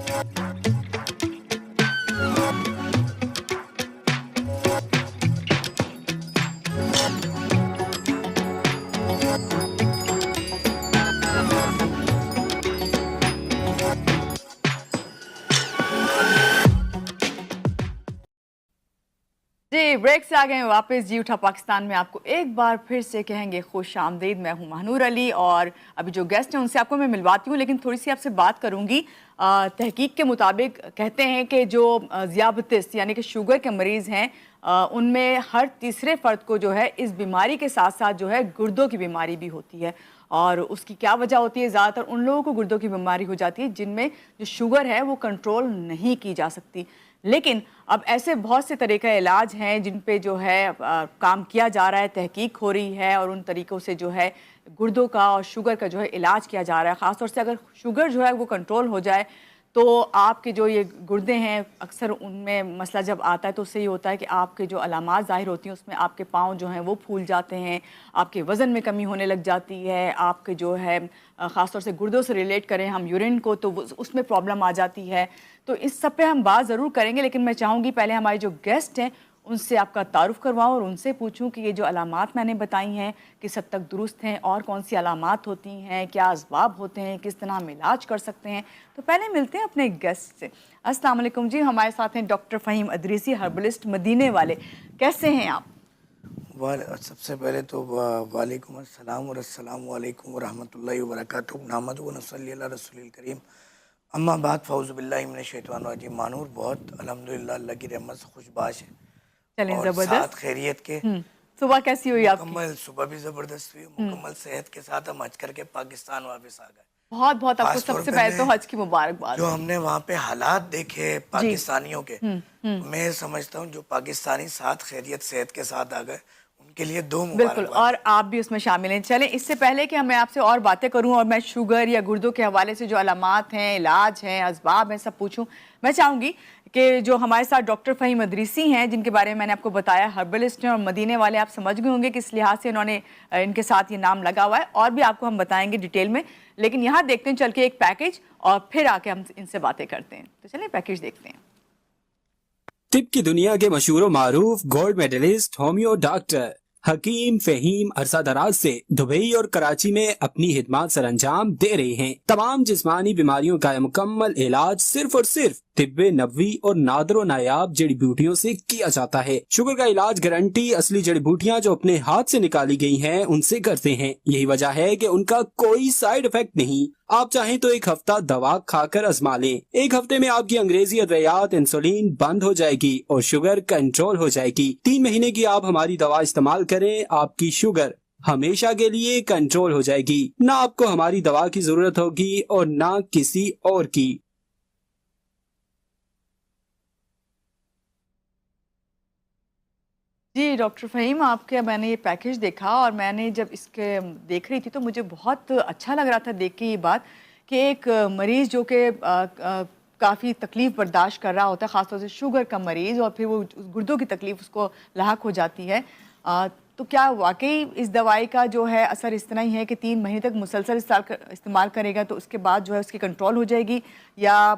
جی break سے آ گئے واپس جی اٹھا پاکستان میں آپ کو ایک بار پھر سے کہیں گے خوش آمدید. میں ہوں مہنور علی اور ابھی جو گیسٹ ہیں ان سے آپ کو میں ملواتی ہوں، لیکن تھوڑی سی آپ سے بات کروں گی. تحقیق کے مطابق کہتے ہیں کہ جو ذیابطس یعنی کہ شوگر کے مریض ہیں ان میں ہر تیسرے فرد کو جو ہے اس بیماری کے ساتھ ساتھ جو ہے گردوں کی بیماری بھی ہوتی ہے. اور اس کی کیا وجہ ہوتی ہے؟ زیادہ تر ان لوگوں کو گردوں کی بیماری ہو جاتی ہے جن میں جو شوگر ہے وہ کنٹرول نہیں کی جا سکتی. لیکن اب ایسے بہت سے طریقہ علاج ہیں جن پہ جو ہے کام کیا جا رہا ہے، تحقیق ہو رہی ہے اور ان طریقوں سے جو ہے گردوں کا اور شوگر کا جو ہے علاج کیا جا رہا ہے. خاص طور سے اگر شوگر جو ہے وہ کنٹرول ہو جائے تو آپ کے جو یہ گردے ہیں اکثر ان میں مسئلہ جب آتا ہے تو اس سے یہ ہوتا ہے کہ آپ کے جو علامات ظاہر ہوتی ہیں اس میں آپ کے پاؤں جو ہیں وہ پھول جاتے ہیں، آپ کے وزن میں کمی ہونے لگ جاتی ہے، آپ کے جو ہے خاص طور سے گردوں سے ریلیٹ کریں ہم یورین کو تو اس میں پرابلم آ جاتی ہے. تو اس سب پہ ہم بات ضرور کریں گے، لیکن میں چاہوں گی پہلے ہمارے جو گیسٹ ہیں ان سے آپ کا تعارف کرواؤں اور ان سے پوچھوں کہ یہ جو علامات میں نے بتائی ہیں کس حد تک درست ہیں اور کون سی علامات ہوتی ہیں، کیا اسباب ہوتے ہیں، کس طرح ہم علاج کر سکتے ہیں. تو پہلے ملتے ہیں اپنے گیسٹ سے. السلام علیکم جی. ہمارے ساتھ ہیں ڈاکٹر فہیم ادریسی، ہربلسٹ مدینے والے. کیسے ہیں آپ؟ سب سے پہلے تو وعلیکم السلام اور السلام علیکم ورحمۃ اللہ وبرکاتہ. نحمدہ و نصلی علی رسول الکریم. اما بعد فاعوذ باللہ من الشیطان الرجیم. مانور بہت الحمدللہ اللہ کی رحمت سے خوش باش ہے چلیں اور زبردست. ساتھ خیریت کے. صبح کیسی ہوئی آپ کی؟ مکمل صبح بھی زبردست ہوئی، مکمل صحت کے ساتھ ہم حج کر کے پاکستان واپس آ گئے. بہت بہت آپ کو خاص طور سب سے پہلے تو حج کی مبارکباد. جو ہم نے وہاں پہ حالات دیکھے جی پاکستانیوں کے، میں سمجھتا ہوں جو پاکستانی ساتھ خیریت صحت کے ساتھ آ گئے ان کے لیے دو بالکل، مبارکباد. اور آپ بھی اس میں شامل ہیں. چلیں اس سے پہلے کہ میں آپ سے اور باتیں کروں اور میں شوگر یا گردوں کے حوالے سے جو علامات ہیں، علاج ہیں، اسباب ہیں، سب پوچھوں، میں چاہوں گی کہ جو ہمارے ساتھ ڈاکٹر فہیم ادریسی ہیں جن کے بارے میں نے آپ کو بتایا، ہربلسٹ ہیں اور مدینے والے، آپ سمجھ گئے ہوں گے کس لحاظ سے انہوں نے ان کے ساتھ یہ نام لگا ہوا ہے، اور بھی آپ کو ہم بتائیں گے ڈیٹیل میں. لیکن یہاں دیکھتے ہیں چل کے ایک پیکیج اور پھر آ کے ہم ان سے باتیں کرتے ہیں. تو چلیں پیکیج دیکھتے ہیں. طب کی دنیا کے مشہور و معروف گولڈ میڈلسٹ ہومیو ڈاکٹر حکیم فہیم عرصہ دراز سے دبئی اور کراچی میں اپنی خدمات سر انجام دے رہے ہیں. تمام جسمانی بیماریوں کا مکمل علاج صرف اور صرف طب نبوی اور نادر و نایاب جڑی بوٹیوں سے کیا جاتا ہے. شوگر کا علاج گارنٹی اصلی جڑی بوٹیاں جو اپنے ہاتھ سے نکالی گئی ہیں ان سے کرتے ہیں. یہی وجہ ہے کہ ان کا کوئی سائیڈ افیکٹ نہیں. آپ چاہیں تو ایک ہفتہ دوا کھا کر آزما لیں. ایک ہفتے میں آپ کی انگریزی ادویات انسولین بند ہو جائے گی اور شوگر کنٹرول ہو جائے گی. 3 مہینے کی آپ ہماری دوا استعمال کریں، آپ کی شوگر ہمیشہ کے لیے کنٹرول ہو جائے گی. نہ آپ کو ہماری دوا کی ضرورت ہوگی اور نہ کسی اور کی. جی ڈاکٹر فہیم، آپ کے میں نے یہ پیکیج دیکھا اور میں نے جب اس کے دیکھ رہی تھی تو مجھے بہت اچھا لگ رہا تھا دیکھ کے یہ بات کہ ایک مریض جو کہ کافی تکلیف برداشت کر رہا ہوتا ہے، خاص طور سے شوگر کا مریض، اور پھر وہ گردوں کی تکلیف اس کو لاحق ہو جاتی ہے، تو کیا واقعی اس دوائی کا جو ہے اثر اس طرح ہی ہے کہ 3 مہینے تک مسلسل استعمال کرے گا تو اس کے بعد جو ہے اس کی کنٹرول ہو جائے گی، یا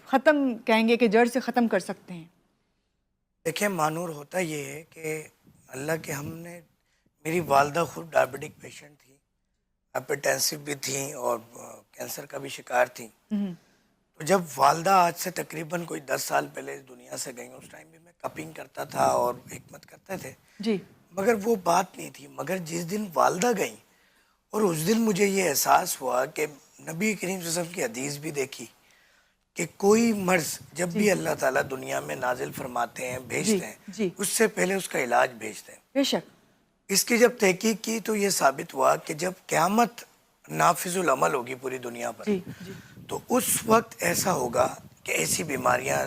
ختم کہیں گے کہ جڑ سے ختم کر سکتے ہیں؟ دیکھیں مانور، ہوتا یہ ہے کہ اللہ کے میری والدہ خود ڈائبٹک پیشنٹ تھی، ہائپرٹینسو بھی تھیں اور کینسر کا بھی شکار تھیں. تو جب والدہ آج سے تقریباً کوئی 10 سال پہلے اس دنیا سے گئیں، اس ٹائم بھی میں کپنگ کرتا تھا اور حکمت کرتے تھے، جی مگر وہ بات نہیں تھی. مگر جس دن والدہ گئیں اور اس دن مجھے یہ احساس ہوا کہ نبی کریم صلی اللہ علیہ وسلم کی حدیث بھی دیکھی کہ کوئی مرض جب بھی اللہ تعالیٰ دنیا میں نازل فرماتے ہیں، بھیجتے ہیں، اس سے پہلے اس کا علاج بھیجتے ہیں. بے شک. اس کی جب تحقیق کی تو یہ ثابت ہوا کہ جب قیامت نافذ العمل ہوگی پوری دنیا پر، تو اس وقت ایسا ہوگا کہ ایسی بیماریاں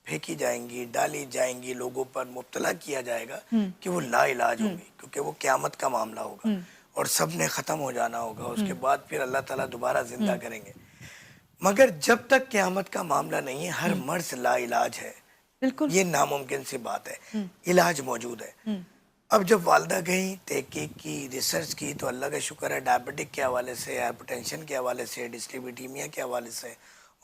پھینکی جائیں گی، ڈالی جائیں گی، لوگوں پر مبتلا کیا جائے گا کہ وہ لا علاج ہوں گی، کیونکہ وہ قیامت کا معاملہ ہوگا اور سب نے ختم ہو جانا ہوگا. اس کے بعد پھر اللہ تعالیٰ دوبارہ زندہ کریں گے. مگر جب تک قیامت کا معاملہ نہیں ہے، ہر مرض لا علاج ہے. یہ ناممکن سی بات ہے، علاج موجود ہے. اب جب والدہ گئیں، تحقیق کی، ریسرچ کی، تو اللہ کا شکر ہے ڈائبٹک کے حوالے سے، ہائپرٹینشن کے حوالے سے، ڈسلیپیڈیمیا کے حوالے سے